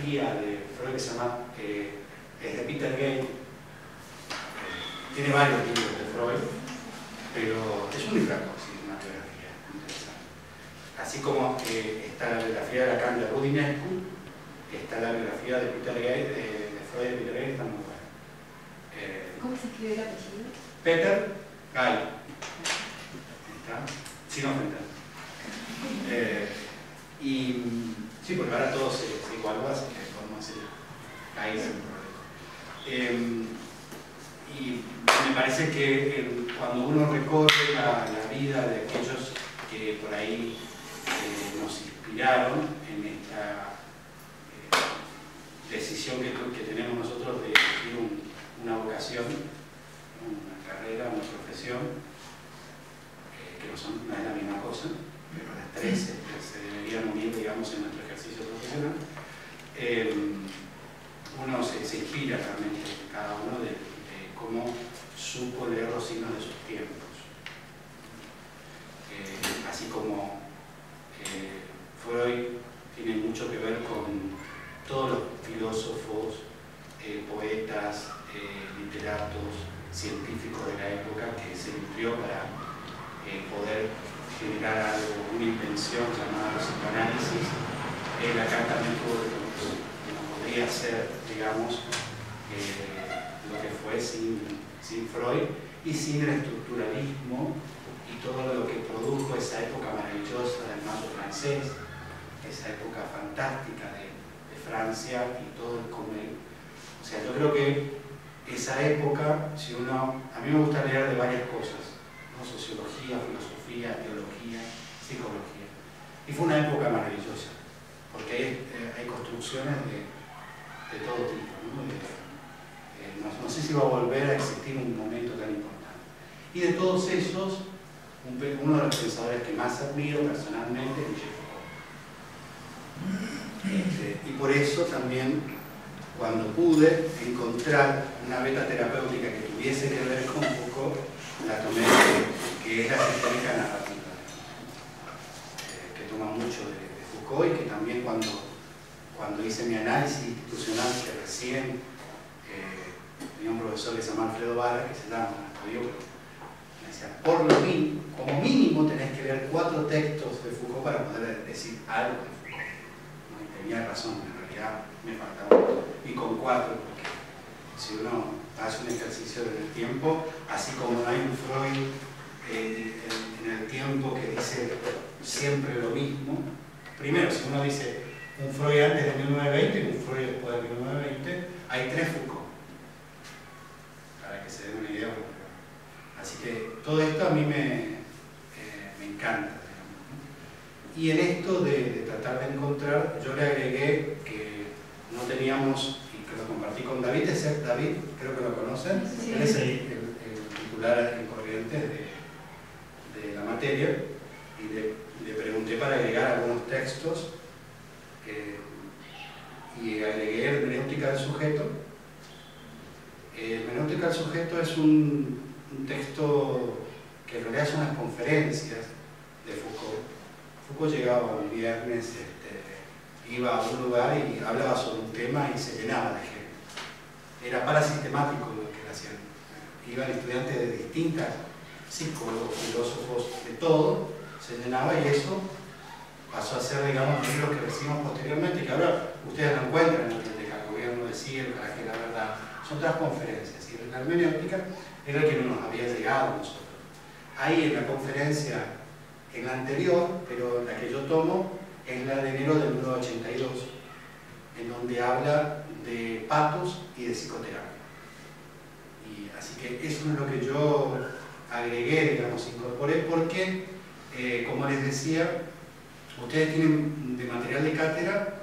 biografía de Freud que se llama, es de Peter Gay. Tiene varios libros de Freud, pero es un libro, sí, una biografía interesante. Así como está la biografía de Lacan de Rudinescu, está la biografía de Peter Gay, de Freud de Peter Gay, está muy buena. ¿Cómo se escribe el apellido? Peter Gay. ¿Está? Sin ofender. Y sí, porque ahora todo se igualó, así que podemos decir Gay sin problema. Y me parece que cuando uno recorre la vida de aquellos que por ahí nos inspiraron en esta decisión que tenemos nosotros de elegir una vocación, una carrera, una profesión, que no es la misma cosa, pero las tres se deberían unir, digamos, en nuestro ejercicio profesional, uno se inspira realmente cada uno de cómo supo leer los signos de sus tiempos. Así como Freud tiene mucho que ver con todos los filósofos, poetas, literatos, científicos de la época que se nutrió para poder generar algo, una invención llamada psicoanálisis. Lacan también tuvo que no podría ser, digamos, lo que fue sin Freud y sin el estructuralismo y todo lo que produjo esa época maravillosa del mayo francés, esa época fantástica de Francia y todo el comer. O sea, yo creo que esa época, a mí me gusta leer de varias cosas, ¿no? Sociología, filosofía, teología, psicología. Y fue una época maravillosa, porque hay construcciones de todo tipo, ¿no? No sé si va a volver a existir un momento tan importante. Y de todos esos, uno de los pensadores que más admiro personalmente es Michel Foucault. Y por eso también, cuando pude encontrar una beta terapéutica que tuviese que ver con Foucault, la tomé, que es la sistémica narrativa, que toma mucho de Foucault y que también cuando hice mi análisis institucional, que recién tenía un profesor que se llama Alfredo Vara, que se llama, me decía, como mínimo tenés que leer 4 textos de Foucault para poder decir algo de Foucault. ¿No? Y tenía razón, en realidad me faltaba. Y con 4, porque si uno hace un ejercicio en el tiempo, así como no hay un Freud en el tiempo que dice siempre lo mismo, primero, si uno dice un Freud antes de 1920 y un Freud después de 1920, hay 3 Foucault. Para que se den una idea. Así que todo esto a mí me encanta, digamos. Y en esto de tratar de encontrar, yo le agregué que no teníamos, y que lo compartí con David, David, creo que lo conocen, sí. Él es el titular en Corrientes de la materia, y le pregunté para agregar algunos textos, y agregué hermenéutica del sujeto. Hermenéutica del sujeto es un texto que en realidad son las conferencias de Foucault. Foucault llegaba un viernes, iba a un lugar y hablaba sobre un tema y se llenaba de gente. Era parasistemático lo que hacían. Iban estudiantes de distintas, psicólogos, filósofos, de todo, se llenaba, y eso pasó a ser, digamos, libros que recibimos posteriormente, que ahora ustedes lo encuentran en la biblioteca, el gobierno decía, el coraje de la verdad. Son otras conferencias, y la hermenéutica era el que no nos había llegado a nosotros. Ahí en la conferencia, en la anterior, pero la que yo tomo, es la de enero del 1982, en donde habla de patos y de psicoterapia. Y así que eso es lo que yo agregué, digamos, incorporé, porque, como les decía, ustedes tienen de material de cátedra,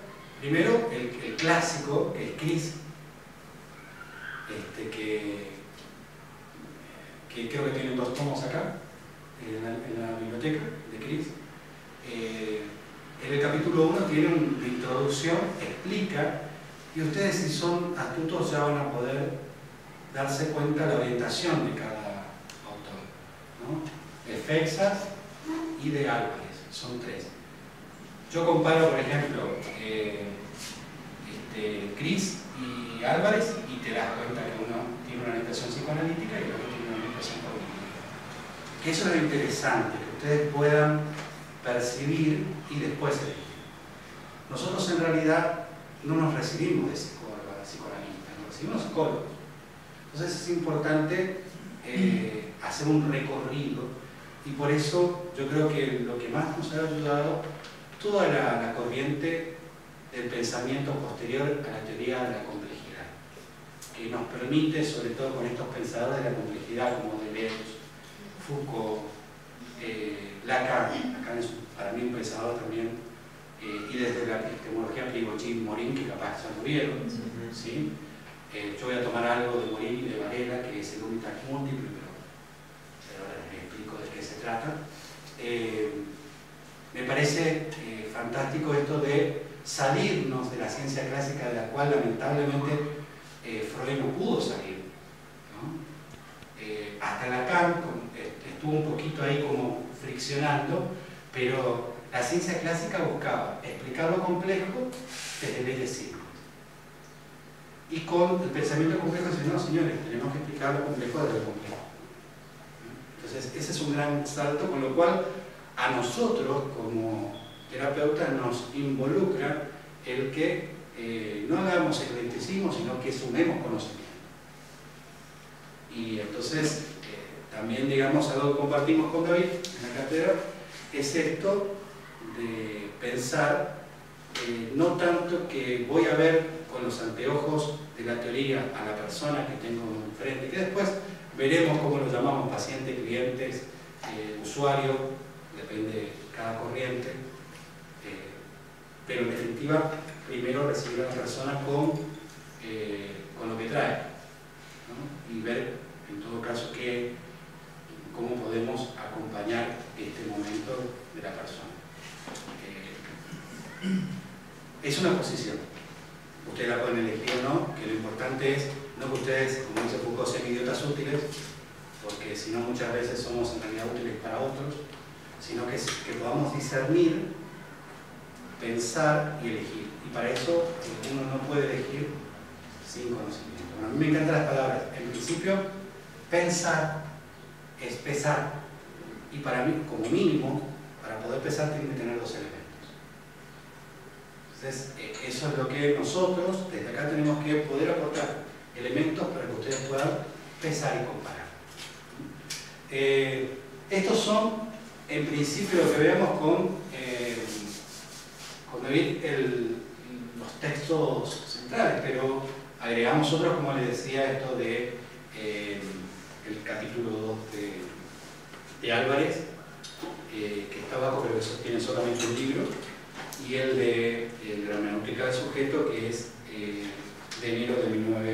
primero el clásico, que es Cris, que creo que tienen 2 tomos acá, en la biblioteca de Cris. En el capítulo 1 tiene una introducción, explica, y ustedes, si son astutos, ya van a poder darse cuenta de la orientación de cada autor, ¿no? De Feixas y de Álvarez, son 3. Yo comparo, por ejemplo, Eso es lo interesante, que ustedes puedan percibir y después elegir. Nosotros en realidad no nos recibimos de psicoanalistas, nos recibimos psicólogos. Entonces es importante hacer un recorrido, y por eso yo creo que lo que más nos ha ayudado toda la corriente del pensamiento posterior a la teoría de la complejidad, que nos permite, sobre todo con estos pensadores de la complejidad como Deleuze, Foucault, Lacan. Lacan es para mí un pensador también, y desde la epistemología Prigogine, Morin, que capaz ya lo vieron, ¿sí? Yo voy a tomar algo de Morin y de Varela, que es el unitas múltiple, pero ahora les explico de qué se trata. Me parece fantástico esto de salirnos de la ciencia clásica, de la cual lamentablemente Freud no pudo salir, ¿no? Hasta Lacan estuvo un poquito ahí como friccionando, pero la ciencia clásica buscaba explicar lo complejo desde leyes simples. Y con el pensamiento complejo dice, no señores, tenemos que explicar lo complejo desde lo complejo. Entonces ese es un gran salto, con lo cual a nosotros como terapeutas nos involucra el que no hagamos eclecticismo, sino que sumemos conocimiento. Y entonces también, digamos, algo que compartimos con David en la cátedra es esto de pensar no tanto que voy a ver con los anteojos de la teoría a la persona que tengo enfrente, que después veremos cómo lo llamamos, paciente, clientes, usuario, depende de cada corriente, pero en definitiva primero recibir a la persona con lo que trae, ¿no? Y ver en todo caso cómo podemos acompañar este momento de la persona. Es una posición, ustedes la pueden elegir o no, que lo importante es no que ustedes, como dice Foucault, sean idiotas útiles, porque si no muchas veces somos en realidad útiles para otros, sino que podamos discernir, pensar y elegir. Y para eso uno no puede elegir sin conocimiento. Bueno, a mí me encantan las palabras. En principio, pensar es pesar. Y para mí, como mínimo, para poder pesar tiene que tener dos elementos. Entonces, eso es lo que nosotros, desde acá, tenemos que poder aportar elementos para que ustedes puedan pesar y comparar. Estos son, en principio, lo que veamos con David, los textos centrales, pero agregamos otros, como les decía, esto de el capítulo 2 de Álvarez, que está abajo, pero que sostiene solamente un libro, y el de la hermenéutica del sujeto, que es de enero de 1982.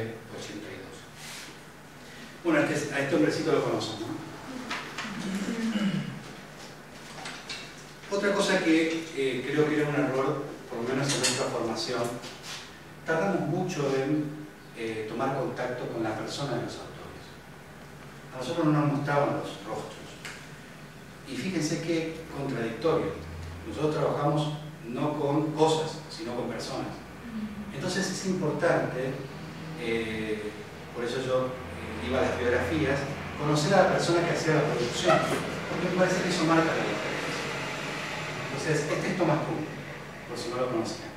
Bueno, a este hombrecito lo conocen, ¿no? Otra cosa que creo que era un error, por lo menos en nuestra formación, tardamos mucho en tomar contacto con la persona de los autores. A nosotros no nos mostraban los rostros. Y fíjense qué contradictorio. Nosotros trabajamos no con cosas, sino con personas. Entonces es importante, por eso yo iba a las biografías, conocer a la persona que hacía la producción, porque me parece que eso marca la diferencia. Entonces, este es Thomas Kuhn, por si no lo conocían.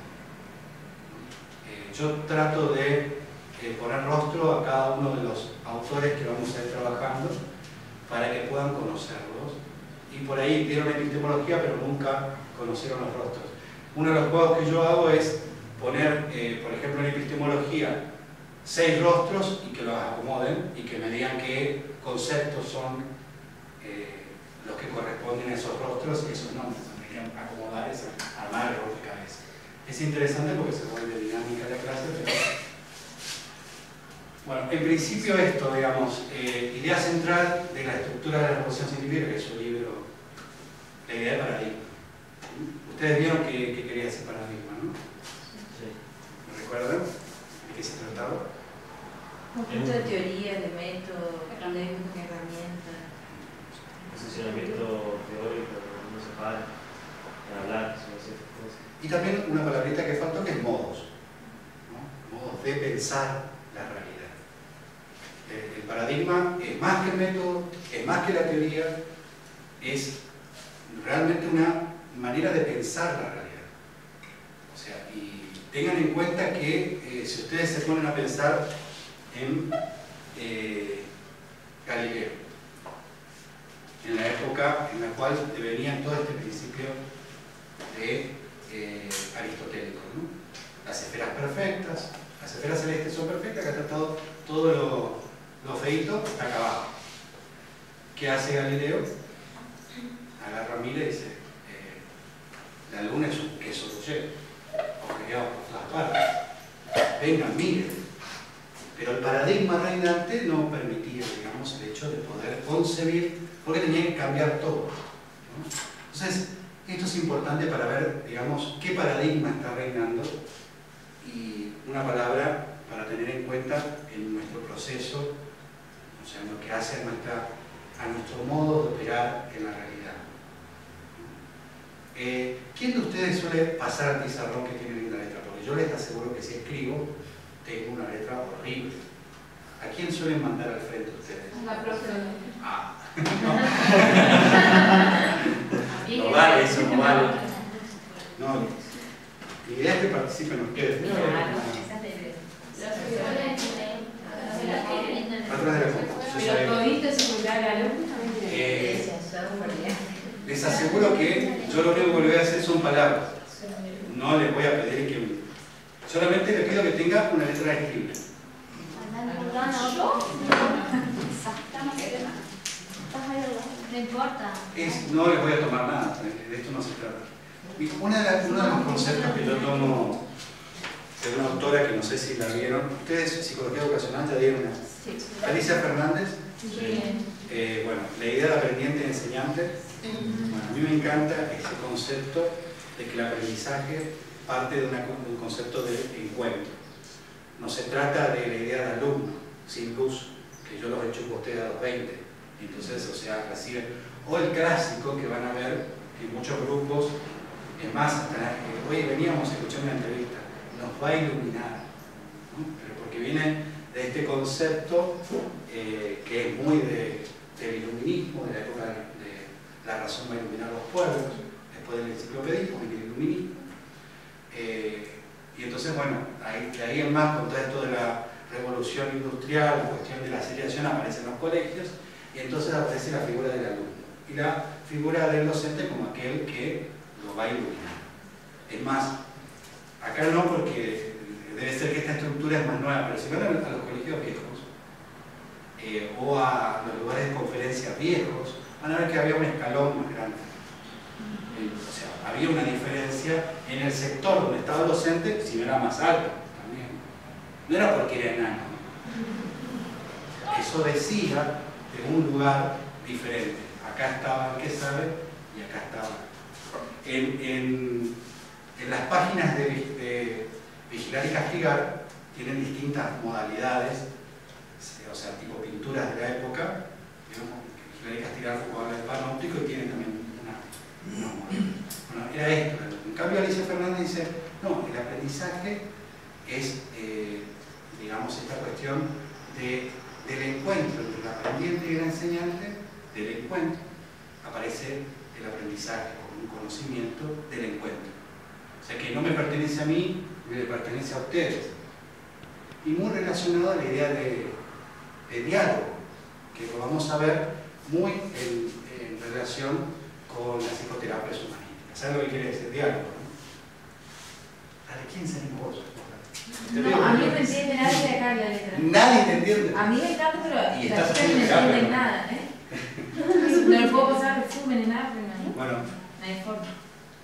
Yo trato de poner rostro a cada uno de los autores que vamos a ir trabajando para que puedan conocerlos. Y por ahí vieron epistemología, pero nunca conocieron los rostros. Uno de los juegos que yo hago es poner, por ejemplo, en epistemología, 6 rostros y que los acomoden y que me digan qué conceptos son los que corresponden a esos rostros y esos nombres. Acomodar es armar el rompecabezas. Es interesante porque se vuelve dinámica la clase, pero... Bueno, en principio esto, digamos, idea central de la estructura de la revolución científica, que es su libro, la idea de paradigma. Ustedes vieron que quería ese paradigma, ¿no? Sí. ¿Me recuerdan? ¿De qué se trataba? Conjunto de teoría, de método, de herramienta. Posicionamiento teórico, no se para. Hablar sobre ciertas cosas. Y también una palabrita que faltó, que es modos, ¿no? Modos de pensar la realidad. El paradigma es más que el método, es más que la teoría, es realmente una manera de pensar la realidad. O sea, y tengan en cuenta que si ustedes se ponen a pensar en Galileo, en la época en la cual venía todo este principio de aristotélico, ¿no? Las esferas perfectas, las esferas celestes son perfectas, acá está todo lo feíto está acá abajo. ¿Qué hace Galileo? Agarra, mira y dice, la luna es un queso relleno, ojeado por todas partes. Vengan, miren. Pero el paradigma reinante no permitía, digamos, el hecho de poder concebir, porque tenía que cambiar todo, ¿no? Entonces, esto es importante para ver, digamos, qué paradigma está reinando y una palabra para tener en cuenta en nuestro proceso, o sea, en lo que hace a nuestro modo de operar en la realidad. ¿Quién de ustedes suele pasar al pizarrón que tiene linda letra? Porque yo les aseguro que si escribo, tengo una letra horrible. ¿A quién suelen mandar al frente ustedes? La próxima. Ah. No vale, eso no vale. No, la idea es que participen ustedes. Atrás de la computadora. Pero todito se juega la luz. Les aseguro que yo lo único que le voy a hacer son palabras. No les voy a pedir que... Solamente les pido que tenga una letra escrita. No importa. No les voy a tomar nada, de esto no se trata. Uno de los conceptos que yo tomo de una autora que no sé si la vieron, ustedes, Psicología Educacional, ¿ya vieron? Sí. Alicia Fernández. Sí. Bueno, la idea de aprendiente y enseñante. Bueno, a mí me encanta ese concepto de que el aprendizaje parte de un concepto de encuentro. No se trata de la idea de alumno, sin luz, que yo los enchupo a ustedes a los 20. Entonces, o sea, reciben. O el clásico que van a ver en muchos grupos, es más, hasta hoy veníamos a escuchar una entrevista, nos va a iluminar, ¿no? Pero porque viene de este concepto que es muy del iluminismo, de la época de la razón va a iluminar los pueblos, después del enciclopedismo y del iluminismo. Y entonces, bueno, de ahí en más, con todo esto de la revolución industrial, la cuestión de la seriación, aparecen los colegios, y entonces aparece la figura del alumno y la figura del docente como aquel que lo va a iluminar. Es más, acá no, porque debe ser que esta estructura es más nueva, pero si van a los colegios viejos o a los lugares de conferencia viejos, van a ver que había un escalón más grande. O sea, había una diferencia en el sector donde estaba el docente, si no era más alto también. No era porque era enano. Eso decía de un lugar diferente. Acá estaba el que sabe y acá estaba. En las páginas de Vigilar y Castigar tienen distintas modalidades, o sea, tipo pinturas de la época. Digamos, Vigilar y Castigar jugaba el panóptico y tienen también una modalidad. Bueno, era esto. En cambio, Alicia Fernández dice, no, el aprendizaje es, digamos, esta cuestión del encuentro entre el aprendiente y el enseñante, del encuentro, aparece el aprendizaje como un conocimiento del encuentro. O sea, que no me pertenece a mí, me pertenece a ustedes. Y muy relacionado a la idea de diálogo, que lo vamos a ver muy en relación con las psicoterapias humanísticas. ¿Sabes lo que quiere decir diálogo? ¿No? ¿A quién se vos? No, a mí no me entiende nadie de acá la letra. Nadie te entiende. A mí me encanta, pero Y las estás chicas no haciendo terapia, entienden ¿no? nada, No le puedo pasar resumen ni nada, pero no. Bueno, No hay forma.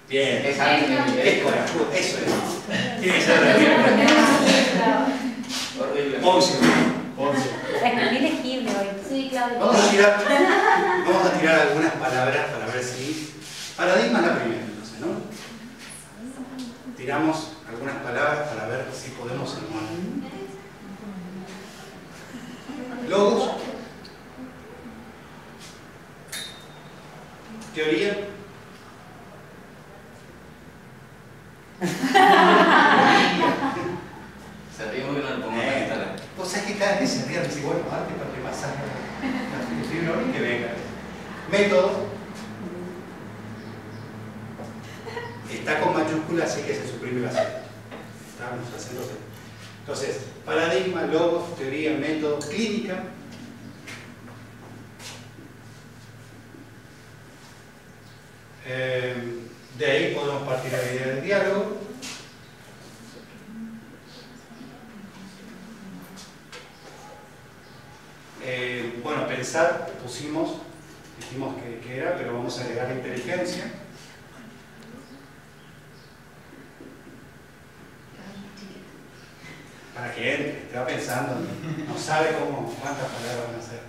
bien. Es corajudo, eso es. Tiene que ser Horrible. 11. Escribí legible hoy. Sí, claro. Vamos a tirar algunas palabras para ver si... Paradigma es la primera, entonces, ¿no? Tiramos algunas palabras para ver si podemos armar. Logos. Teoría. Se ríe muy bien, pongo la guitarra. Vos sabés que cada vez que se ríe, dice, bueno, arte para que pasa. Y que venga. Método. mayúscula, así que se suprime el acento. Estamos haciendo. Entonces, paradigma, logos, teoría, método, clínica. De ahí podemos partir a la idea del diálogo. Bueno, pensar, dijimos que era, pero vamos a agregar la inteligencia. Para que entre, está pensando, no sabe cuántas palabras van a ser.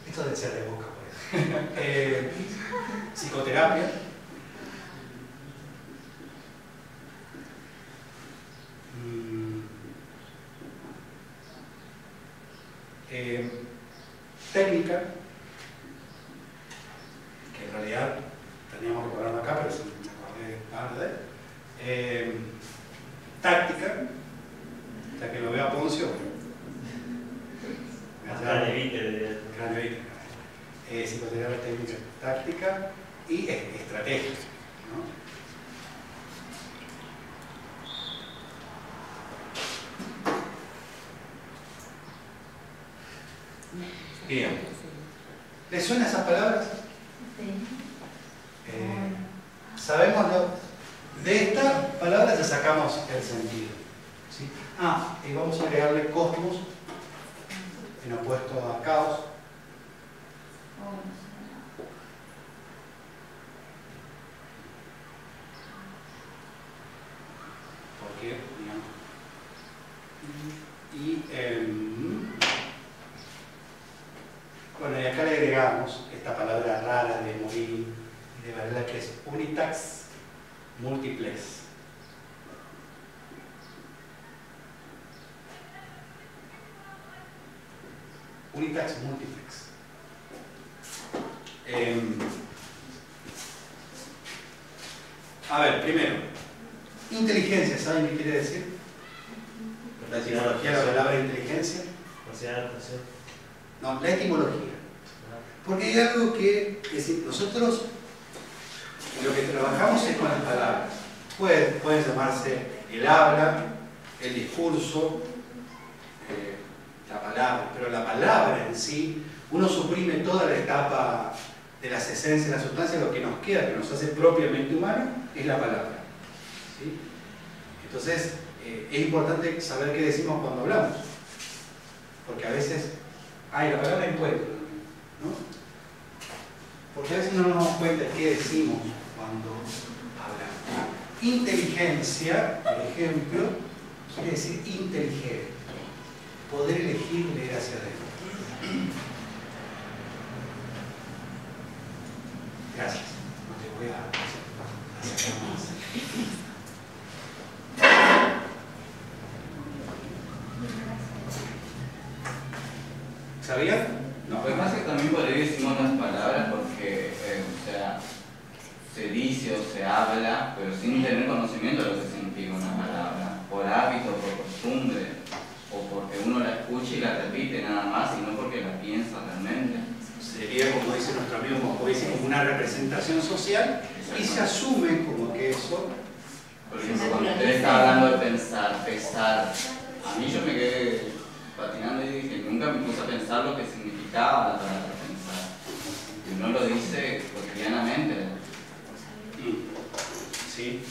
Esto debe ser de boca, pues. Psicoterapia. Técnica, que en realidad teníamos que ponerlo acá, pero me acordé de táctica, ya que lo veo a Poncio. Psicoterapia, técnica, táctica y estrategia, ¿no? Bien. ¿Les suenan esas palabras? Sabemos de esta palabra ya sacamos el sentido, ¿sí? Y vamos a agregarle cosmos en opuesto a caos. Porque, bueno, y acá le agregamos esta palabra rara de morir y de Varela, que es unitax multiplex. Unitax multiplex. A ver, primero, inteligencia, ¿saben qué quiere decir? La etimología de la palabra inteligencia. No, la etimología. Porque hay algo que, es decir, nosotros lo que trabajamos es con las palabras. Pueden llamarse el habla, el discurso, la palabra, pero la palabra en sí, uno suprime toda la etapa de las esencias, la sustancia, lo que nos queda, que nos hace propiamente humanos, es la palabra. ¿Sí? Entonces, es importante saber qué decimos cuando hablamos, porque a veces, la palabra encuentro, ¿no? Porque a veces no nos damos cuenta de qué decimos cuando hablamos. Inteligencia, por ejemplo, quiere decir inteligente, poder elegir y leer hacia adentro. Gracias. No te voy a hacer más. ¿Sabían? No, lo que pasa es que también por ahí decimos las palabras porque, o sea, se dice o se habla, pero sin tener conocimiento de lo que significa una palabra, por hábito, por costumbre, o porque uno la escucha y la repite nada más, y no porque la piensa realmente. Sería, como dice nuestro amigo Moscovici, como una representación social y se asume como que eso. Por ejemplo, cuando usted está hablando de pensar, pesar, a mí yo me quedé patinando y dije, nunca me puse a pensar lo que significaba la palabra pensar. Y uno lo dice cotidianamente. Sí.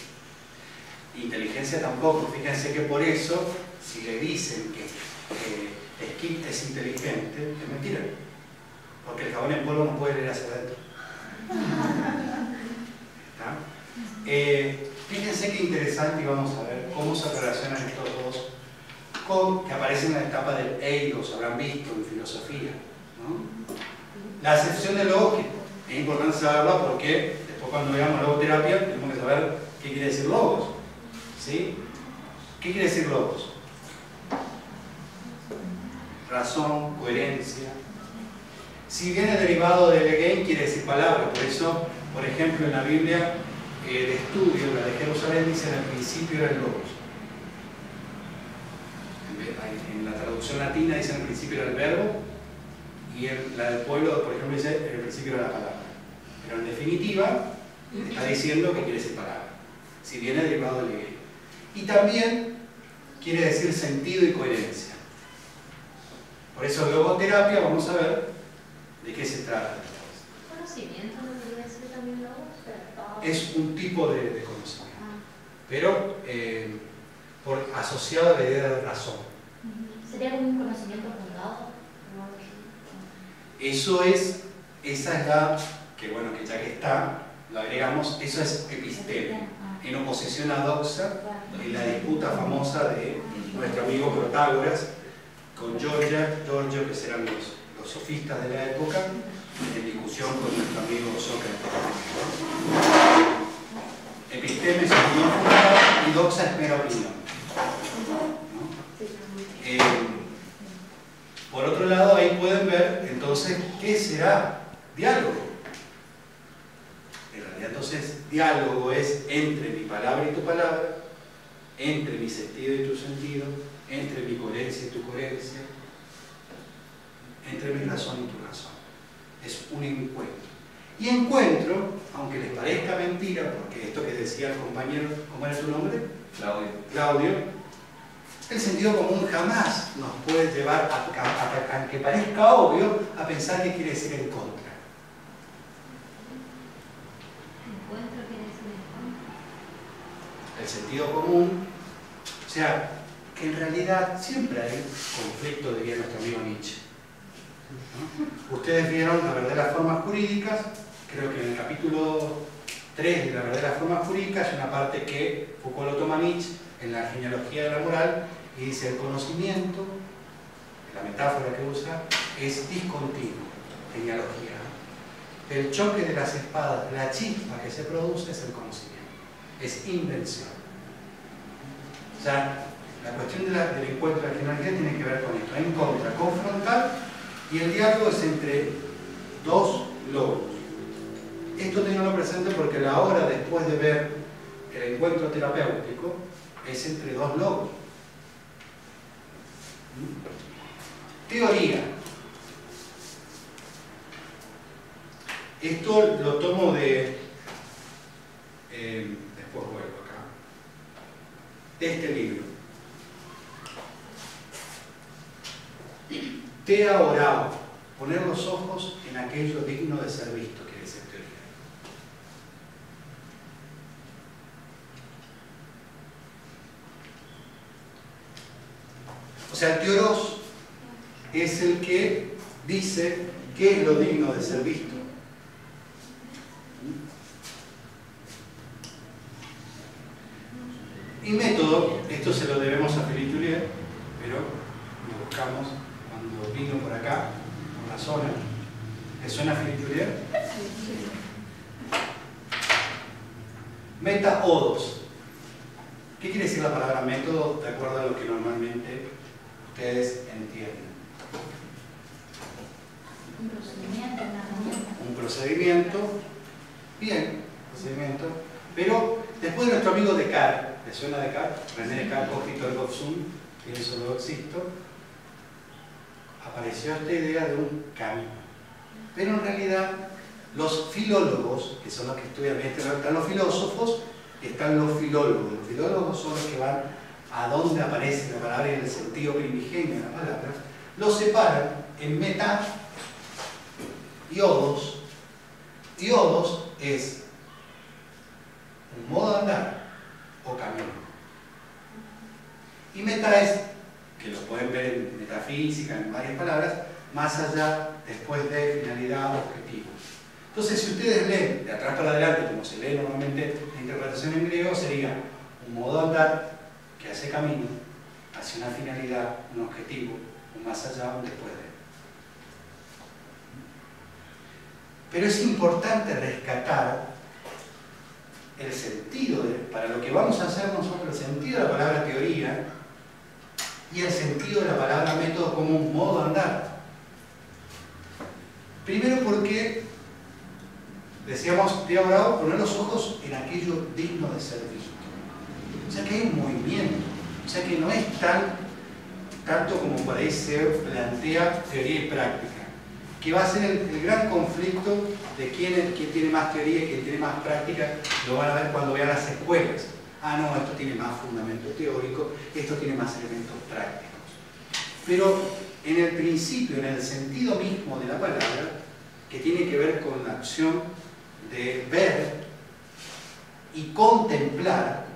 Inteligencia tampoco. Fíjense que por eso, si le dicen que Skip es inteligente, es mentira. Porque el jabón en polvo no puede leer hacia adentro. Fíjense qué interesante, y vamos a ver cómo se relacionan estos dos con que aparecen en la etapa del eidos, habrán visto en filosofía, ¿no? La acepción del lógico. Es importante saberla porque después cuando veamos logoterapia tenemos que saber qué quiere decir logos. ¿Sí? ¿Qué quiere decir logos? Razón, coherencia. Si viene derivado de legein, quiere decir palabra. Por eso, por ejemplo, en la Biblia de estudio, la de Jerusalén, dice en el principio era el logos. En la traducción latina dice en el principio era el verbo, y en la del pueblo, por ejemplo, dice en el principio era la palabra. Pero en definitiva, está diciendo que quiere decir palabra. si viene derivado del griego. Y también quiere decir sentido y coherencia. Por eso logoterapia, vamos a ver de qué se trata. ¿Conocimiento no debería ser también logos? Es un tipo de conocimiento, pero asociado a la idea de razón. ¿Sería como un conocimiento fundado? Esa es la, que bueno, que ya que está, lo agregamos, eso es episteme, en oposición a doxa, en la disputa famosa de nuestro amigo Protágoras con Giorgio, que serán los sofistas de la época, en discusión con nuestro amigo Sócrates. Episteme es opinión fundada y doxa es mera opinión, ¿no? Por otro lado, ahí pueden ver entonces qué será diálogo. En realidad, entonces, diálogo es entre mi palabra y tu palabra, entre mi sentido y tu sentido, entre mi coherencia y tu coherencia, entre mi razón y tu razón. Es un encuentro. Y encuentro, aunque les parezca mentira, porque esto que decía el compañero, ¿cómo era su nombre? Claudio. El sentido común jamás nos puede llevar, aunque parezca obvio, a pensar que quiere decir en contra. Encuentro quiere decir en contra. El sentido común, o sea, que en realidad siempre hay conflicto, diría nuestro amigo Nietzsche, ¿no? Ustedes vieron La verdaderas formas jurídicas, creo que en el capítulo 3 de La verdaderas formas jurídicas hay una parte que Foucault lo toma Nietzsche en la genealogía de la moral y dice: el conocimiento, la metáfora que usa, es discontinuo, genealogía, ¿no? El choque de las espadas, la chispa que se produce es el conocimiento, es invención. O sea, la cuestión del encuentro de la genealogía tiene que ver con esto, en contra, confrontar, y el diálogo es entre dos logos. Esto tenganlo presente porque la hora después de ver el encuentro terapéutico es entre dos logos. Teoría. Esto lo tomo de... después vuelvo acá. De este libro. Tea orao. Poner los ojos en aquello digno de ser visto, quiere decir teoría. O sea, el teoros es el que dice qué es lo digno de ser visto. Y método, esto se lo debemos a Philippe Toulier, pero lo buscamos cuando vino por acá, por la zona. ¿Le suena Philippe Toulier? Meta-odos. ¿Qué quiere decir la palabra método de acuerdo a lo que normalmente ustedes entienden? Un procedimiento, una herramienta. Un procedimiento, bien, procedimiento, pero después de nuestro amigo Descartes, ¿le suena Descartes? René Descartes, cogito ergo sum, pienso luego existo, apareció esta idea de un camino. Pero en realidad, los filólogos, que son los que estudian, están los filósofos, están los filólogos. Los filólogos son los que van a dónde aparece la palabra y en el sentido primigenio de la palabra, los separan en meta y odos. Y odos es un modo de andar o camino. Y meta es, que lo pueden ver en metafísica, en varias palabras, más allá, después de finalidad, objetivo. Entonces, si ustedes leen de atrás para adelante, como se lee normalmente la interpretación en griego, sería un modo de andar que hace camino hacia una finalidad, un objetivo, un más allá, un después de. Pero es importante rescatar el sentido, para lo que vamos a hacer nosotros, el sentido de la palabra teoría y el sentido de la palabra método como un modo de andar. Primero porque, decíamos, Tea orao, poner los ojos en aquello digno de ser visto. O sea que hay un movimiento, o sea que no es tanto como por ahí se plantea teoría y práctica, que va a ser el gran conflicto de quién tiene más teoría y quién tiene más práctica, lo van a ver cuando vean las escuelas. Ah, no, esto tiene más fundamento teórico, esto tiene más elementos prácticos. Pero en el principio, en el sentido mismo de la palabra, que tiene que ver con la acción de ver y contemplar,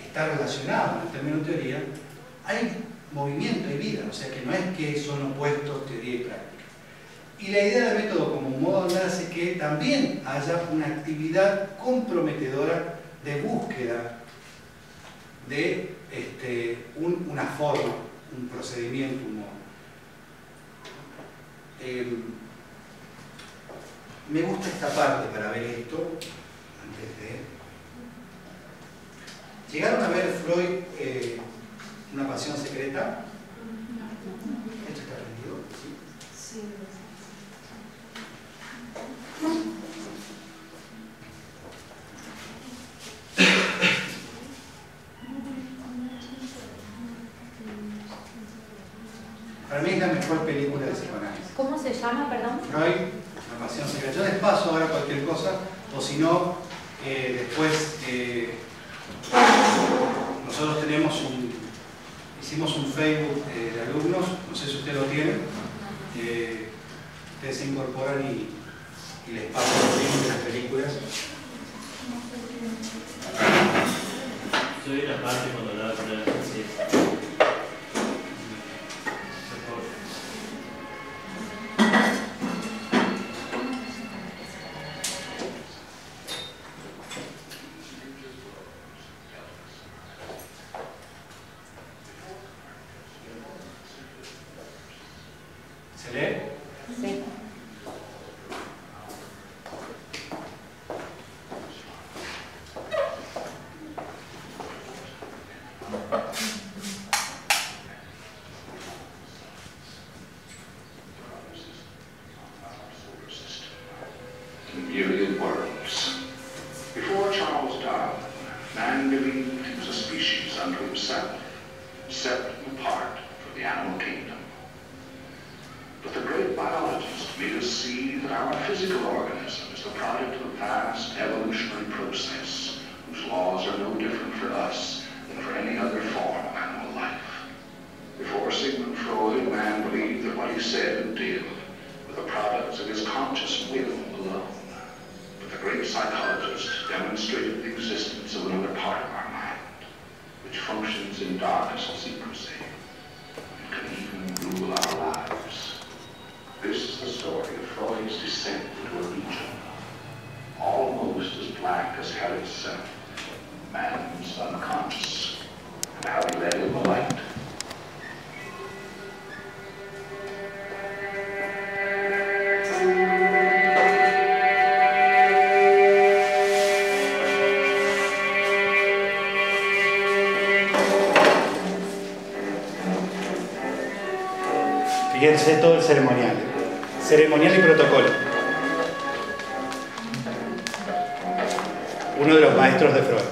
está relacionado en el término teoría, hay movimiento, hay vida, o sea que no es que son opuestos teoría y práctica. Y la idea del método como un modo de andar hace que también haya una actividad comprometedora de búsqueda de una forma, un procedimiento, un modo. Me gusta esta parte para ver esto, antes de... ¿Llegaron a ver Freud Una pasión secreta? ¿Esto está aprendido? Sí. Para mí es la mejor película de psicoanálisis. ¿Cómo se llama, perdón? Freud, Una pasión secreta. Yo les paso ahora cualquier cosa, o si no, después nosotros hicimos un Facebook de alumnos, no sé si usted lo tiene, ustedes se incorporan y les paso los links de las películas. Yo vi la parte cuando hablaba con la ¿Se lee? Sí. Myriad worlds. Before Charles Darwin, man believed he was a species unto himself, separate and apart from the animal kingdom. But the great biologist made us see that our physical organism is the product of a vast evolutionary process whose laws are no different for us than for any other form of animal life. Before Sigmund Freud, man believed that what he said and did were the products of his conscious will alone. But the great psychologist demonstrated the existence of another part of our mind, which functions in darkest secrecy and can even rule our lives. This is the story of Freud's descent into a region almost as black as hell itself, man's unconscious, and how he led in the light. Fíjense todo el ceremonial y protocolo. Uno de los maestros de Freud.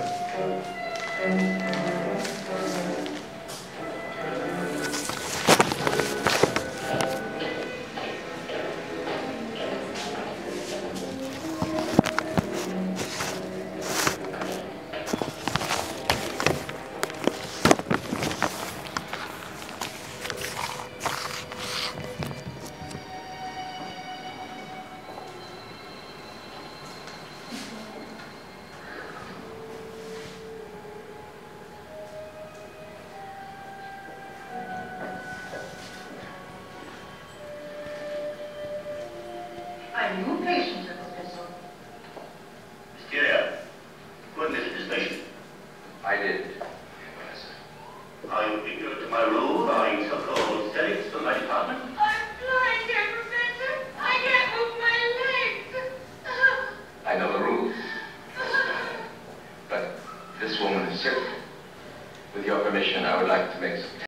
I'm no patient, Professor. Mysteria, who admitted this patient? I did. Are you ignorant of my rule allowing so-called aesthetics from my department? I'm blind, dear Professor. I can't move my legs. I know the rules. But this woman is sick. With your permission, I would like to make some